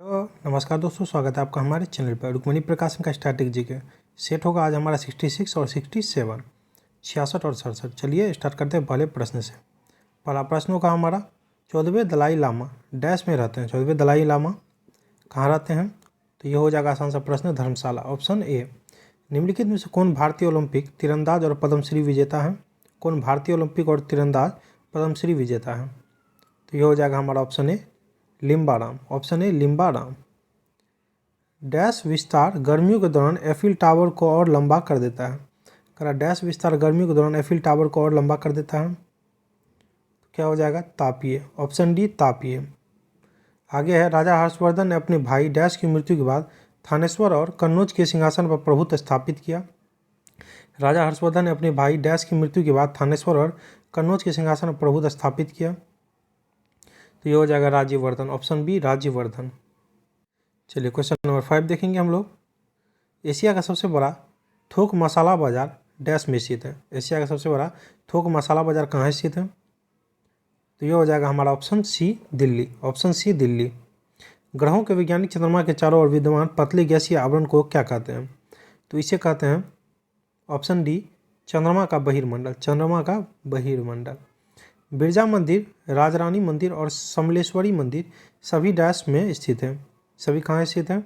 तो नमस्कार दोस्तों, स्वागत है आपका हमारे चैनल पर। रुक्मिणी प्रकाशन का स्टैटिक जीके सेट होगा आज हमारा 66 और 67, 66 और 67। चलिए स्टार्ट करते हैं पहले प्रश्न से। पहला प्रश्न होगा हमारा, 14वें दलाई लामा डैश में रहते हैं। 14वें दलाई लामा कहाँ रहते हैं? तो ये हो जाएगा आसान सा प्रश्न, धर्मशाला। Option A. निम्नलिखित में से कौन भारतीय ओलंपिक तीरंदाज और पद्मश्री विजेता है? कौन भारतीय ओलंपिक और तीरंदाज पद्मश्री विजेता है? तो ये हो जाएगा हमारा option A, Limbaram. Option A, Limbaram. Dash विस्तार गर्मियों के दौरान एफिल टावर को और लंबा कर देता है। करा डैश विस्तार गर्मियों के दौरान एफिल टावर को और लंबा कर देता है। तो क्या हो जाएगा? तापीय। ऑप्शन डी, तापीय। आगे है, राजा हर्षवर्धन ने अपने भाई डैश की मृत्यु के बाद थानेश्वर और कन्नौज के सिंहासन पर प्रभुत्व स्थापित किया। राजा हर्षवर्धन ने अपने भाई डैश की मृत्यु के बाद थानेश्वर और कन्नौज के सिंहासन पर प्रभुत्व स्थापित किया। तो ये हो जाएगा राज्यवर्धन। Option B, Rajyavardhan. चलिए क्वेश्चन नंबर 5 देखेंगे हम लोग। एशिया का सबसे बड़ा थोक मसाला बाजार डैश में स्थित है। एशिया का सबसे बड़ा थोक मसाला बाजार कहाँ स्थित है? तो ये हो जाएगा हमारा option C, Delhi. Option C, Delhi. ग्रहों के वैज्ञानिक चंद्रमा के चारों ओर विद्यमान पतले गैसीय आवरण को क्या कहते हैं? तो इसे कहते हैं ऑप्शन डी, चंद्रमा का बहिर्मंडल। चंद्रमा का बहिर्मंडल। बिरजा मंदिर, राजरानी मंदिर और समलेश्वरी मंदिर सभी डैश में स्थित हैं। सभी कहाँ स्थित हैं?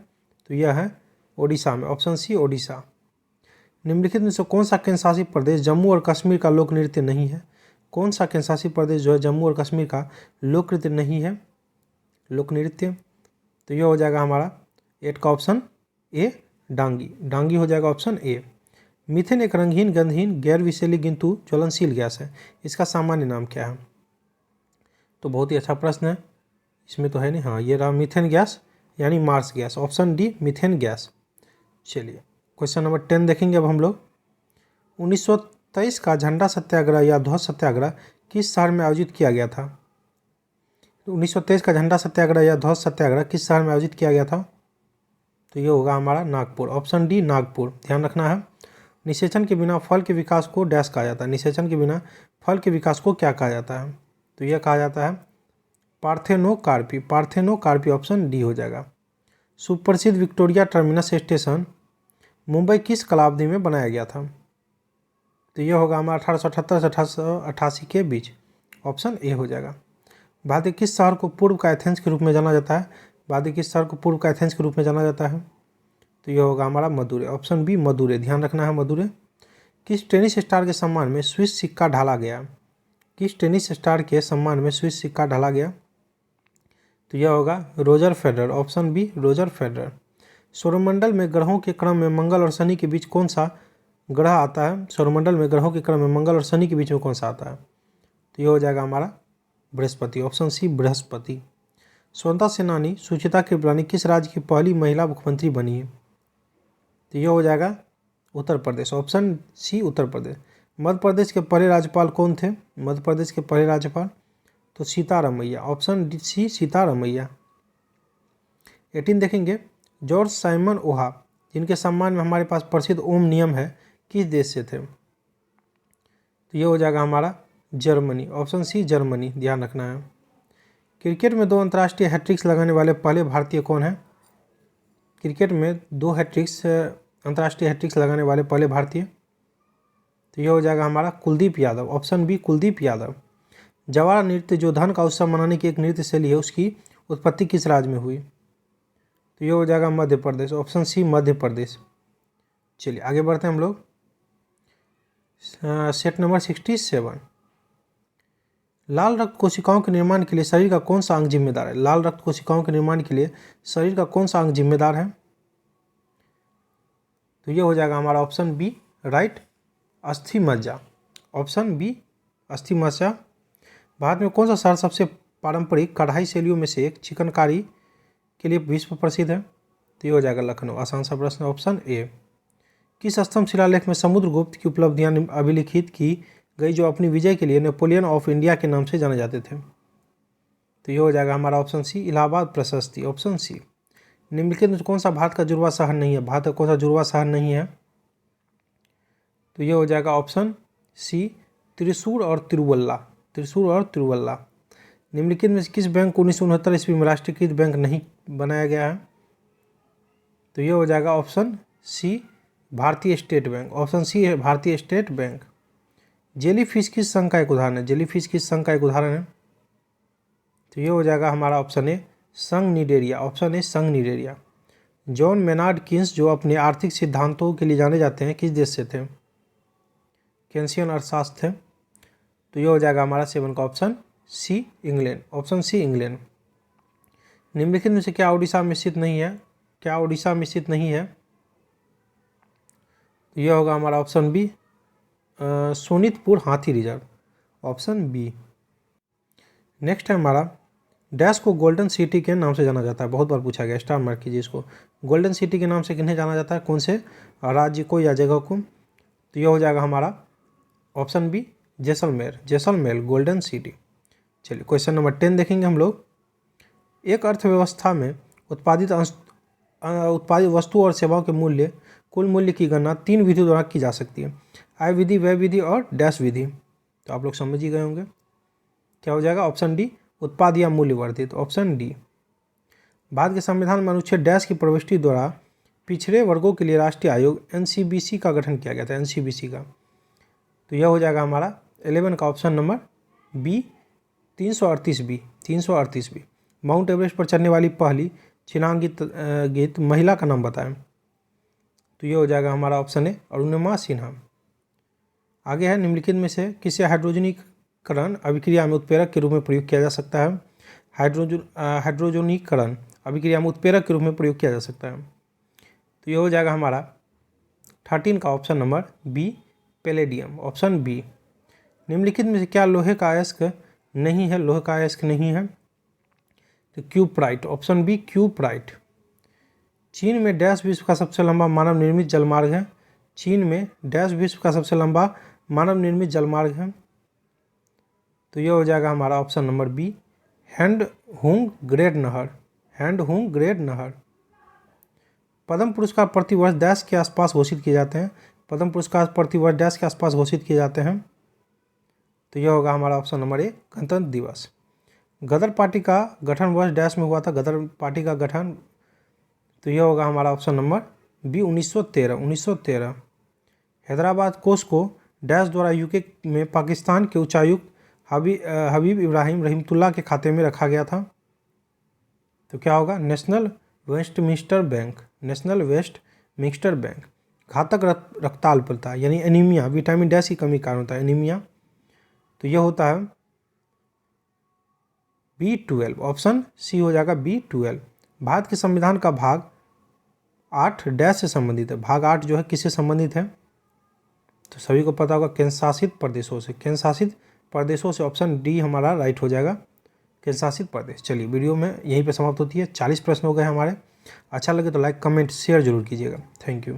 तो यह है ओडिशा में। Option C, Odisha. निम्नलिखित में से कौन सा केंद्र शासित प्रदेश जम्मू और कश्मीर का लोक नृत्य नहीं है? कौन सा केंद्र शासित प्रदेश जो है जम्मू और कश्मीर का लोक नृत्य नहीं है? लोक नृत्य। तो यह हो जाएगा हमारा 8 का ऑप्शन ए, डांगी। डांगी हो जाएगा ऑप्शन ए। मीथेन एक रंगहीन, गंधहीन, गैर विषैली किंतु ज्वलनशील गैस है। इसका सामान्य नाम क्या है? तो बहुत ही अच्छा प्रश्न है, इसमें तो है नहीं। हाँ, ये रहा मीथेन गैस यानी marsh gas. Option D, methane gas. चलिए क्वेश्चन नंबर 10 देखेंगे अब हम लोग। 1923 का झंडा सत्याग्रह या ध्वज सत्याग्रह किस शहर में आयोजित किया गया था? 1923 का झंडा सत्याग्रह या ध्वज सत्याग्रह किस शहर में आयोजित किया गया था? तो ये होगा हमारा नागपुर। Option D, Nagpur. ध्यान रखना है। निषेचन के बिना फल के विकास को डैश कहा जाता है। निषेचन के बिना फल के विकास को क्या कहा जाता है? तो यह कहा जाता है पार्थेनोकार्पी। पार्थेनोकार्पी। ऑप्शन डी हो जाएगा। सुप्रसिद्ध विक्टोरिया टर्मिनस स्टेशन मुंबई किस कलाब्दी में बनाया गया था? तो यह होगा हमारा 1878 से 1888 के बीच। ऑप्शन ए हो जाएगा। भारत के किस शहर को पूर्व का एथेंस के रूप में जाना जाता है? भारत के किस शहर को पूर्व का एथेंस के रूप में जाना जाता है? तो यह होगा हमारा मदुरै। Option B, Madurai. ध्यान रखना है, मदुरै। किस टेनिस स्टार के सम्मान में स्विस सिक्का ढाला गया? किस टेनिस स्टार के सम्मान में स्विस सिक्का ढाला गया? तो यह होगा Roger Federer. Option B, Roger Federer. सौरमंडल में ग्रहों के क्रम में मंगल और शनि के बीच कौन सा ग्रह आता है? सौरमंडल में ग्रहों के क्रम में मंगल और शनि के बीच में कौन सा आता है? तो यह हो जाएगा हमारा बृहस्पति। Option C, Brihaspati. स्वतंत्रता सेनानी सुचिता कृपलानी किस राज्य की पहली महिला मुख्यमंत्री बनी है? तो यह हो जाएगा उत्तर प्रदेश। Option C, Uttar Pradesh. मध्य प्रदेश के पहले राज्यपाल कौन थे? मध्य प्रदेश के पहले राज्यपाल तो सीतारमैया। ऑप्शन डी, सी, सीतारमैया। 18 देखेंगे। जॉर्ज साइमन ओहा जिनके सम्मान में हमारे पास प्रसिद्ध ओम नियम है किस देश से थे? तो ये हो जाएगा हमारा जर्मनी। Option C, Germany. ध्यान रखना है। क्रिकेट में 2 अंतर्राष्ट्रीय हैट्रिक्स लगाने वाले पहले भारतीय कौन है? क्रिकेट में 2 अंतर्राष्ट्रीय हैट्रिक्स लगाने वाले पहले भारतीय तो ये हो जाएगा हमारा कुलदीप यादव। Option B, Kuldeep Yadav. जवार नृत्य जो धन का उत्सव मनाने की एक नृत्य शैली है, उसकी उत्पत्ति किस राज्य में हुई? तो ये हो जाएगा मध्य प्रदेश। Option C, Madhya Pradesh. चलिए आगे बढ़ते हैं हम लोग। Set number 67। लाल रक्त कोशिकाओं के निर्माण के लिए शरीर का कौन सा अंग जिम्मेदार है? लाल रक्त कोशिकाओं के निर्माण के लिए शरीर का कौन सा अंग जिम्मेदार है? तो ये हो जाएगा हमारा ऑप्शन बी, राइट, अस्थि मज्जा। ऑप्शन बी, अस्थि मज्जा। भारत में कौन सा शहर सबसे पारंपरिक कढ़ाई शैलियों में से एक चिकनकारी के लिए विश्व प्रसिद्ध है? तो ये हो जाएगा लखनऊ। आसान सा प्रश्न। Option A. किस स्तंभ शिलालेख में समुद्रगुप्त की उपलब्धियां अभिलिखित की गई जो अपनी विजय के लिए नेपोलियन ऑफ इंडिया के नाम से जाने जाते थे? तो ये हो जाएगा हमारा ऑप्शन सी, इलाहाबाद प्रशस्ति। Option C. निम्नलिखित में कौन सा भारत का जुड़वा शहर नहीं है? भारत का कौन सा जुड़वा शहर नहीं है? तो ये हो जाएगा ऑप्शन सी, त्रिशूर और तिरुवल्ला। त्रिशूर और तिरुवल्ला। निम्नलिखित में किस बैंक को 1969 ईस्वी में राष्ट्रीयकृत बैंक नहीं बनाया गया है? तो ये हो जाएगा ऑप्शन सी, भारतीय स्टेट बैंक। ऑप्शन सी है भारतीय स्टेट बैंक। जेली फिश किस संघ का एक उदाहरण है? जेली फिश किस संघ का एक उदाहरण है? तो ये हो जाएगा हमारा ऑप्शन ए, संघ निडेरिया। ऑप्शन ए, संघ निडेरिया। जॉन मेनार्ड किन्स जो अपने आर्थिक सिद्धांतों के लिए जाने जाते हैं, किस देश से थे? केंसियन अर्थशास्त्र थे। तो ये हो जाएगा हमारा 7 का option C, England. Option C, England. निम्नलिखित में से क्या उड़ीसा में स्थित नहीं है? क्या उड़ीसा में स्थित नहीं है? तो यह होगा हमारा ऑप्शन बी, सोनितपुर हाथी रिजर्व। Option B. नेक्स्ट है हमारा, डैश को गोल्डन सिटी के नाम से जाना जाता है? बहुत बार पूछा गया, स्टार मार्क कीजिए इसको। गोल्डन सिटी के नाम से किन्हें जाना जाता है? कौन से राज्य को या जगह को? तो यह हो जाएगा हमारा option B, Jaisalmer. Jaisalmer golden city. चलिए क्वेश्चन नंबर 10 देखेंगे हम लोग। एक अर्थव्यवस्था में उत्पादित वस्तु और सेवाओं के मूल्य, कुल मूल्य की गणना 3 विधियों द्वारा की जा सकती है। आय विधि, व्यय विधि और डैश विधि। तो आप लोग समझ ही गए होंगे। क्या हो जाएगा? ऑप्शन डी, उत्पाद या मूल्य वर्धित। Option D. भारत के संविधान में अनुच्छेद डैश की प्रविष्टि द्वारा पिछड़े वर्गों के लिए राष्ट्रीय आयोग एनसीबीसी का गठन किया गया था। एनसीबीसी का। तो यह हो जाएगा हमारा 11 का option number B, 338 B. 338 B. Mount Everest पर चढ़ने वाली पहली चिन्हांकित महिला का नाम बताएं? तो ये हो जाएगा हमारा ऑप्शन है अरुणिमा सिन्हा। आगे है, निम्नलिखित में से किसे हाइड्रोजनीकरण अभिक्रिया में उत्प्रेरक के रूप में प्रयोग किया जा सकता है? हाइड्रोजनीकरण अभिक्रिया में उत्प्रेरक के रूप में प्रयोग किया जा सकता है। तो ये हो जाएगा हमारा 13 का option number B, palladium. Option B. निम्नलिखित में से क्या लोहे का अयस्क नहीं है? लोहे का अयस्क नहीं है तो क्यूप्राइट। Option B, cuprite. चीन में डैश विश्व का सबसे लंबा मानव निर्मित जलमार्ग है? चीन में डैश विश्व का सबसे लंबा मानव निर्मित जलमार्ग है? तो यह हो जाएगा हमारा ऑप्शन नंबर बी, हैंडहुंग ग्रेट नहर। हैंडहुंग ग्रेट नहर। पद्म पुरस्कार प्रतिवर्ष डैश के आसपास घोषित किए जाते हैं? पद्म पुरस्कार प्रतिवर्ष डैश के आसपास घोषित किए जाते हैं? तो यह होगा हमारा ऑप्शन नंबर ए, गणतंत्र दिवस। गदर पार्टी का गठन वर्ष डैश में हुआ था? गदर पार्टी का गठन, तो यह होगा हमारा ऑप्शन नंबर बी, 1913। 1913। हैदराबाद कोष को डैश द्वारा यूके में पाकिस्तान के उच्चायुक्त हबीब इब्राहिम रहीमतुल्लाह के खाते में रखा गया था? तो क्या होगा? National Westminster bank. National Westminster bank. घातक रक्ताल्पता यानी एनीमिया, विटामिन डैश की कमी कारण होता है एनीमिया। तो यह होता है B12। ऑप्शन सी हो जाएगा B12। भारत के संविधान का भाग 8 डैश से संबंधित है? भाग 8 जो है किससे संबंधित है? तो सभी को पता होगा, केंद्र शासित प्रदेशों से। केंद्र शासित प्रदेशों से। ऑप्शन डी हमारा राइट हो जाएगा, केंद्र शासित प्रदेश। चलिए वीडियो में यहीं पे समाप्त होती है। 40 प्रश्न हो गए हमारे। अच्छा लगे तो लाइक, कमेंट, शेयर जरूर कीजिएगा। Thank you.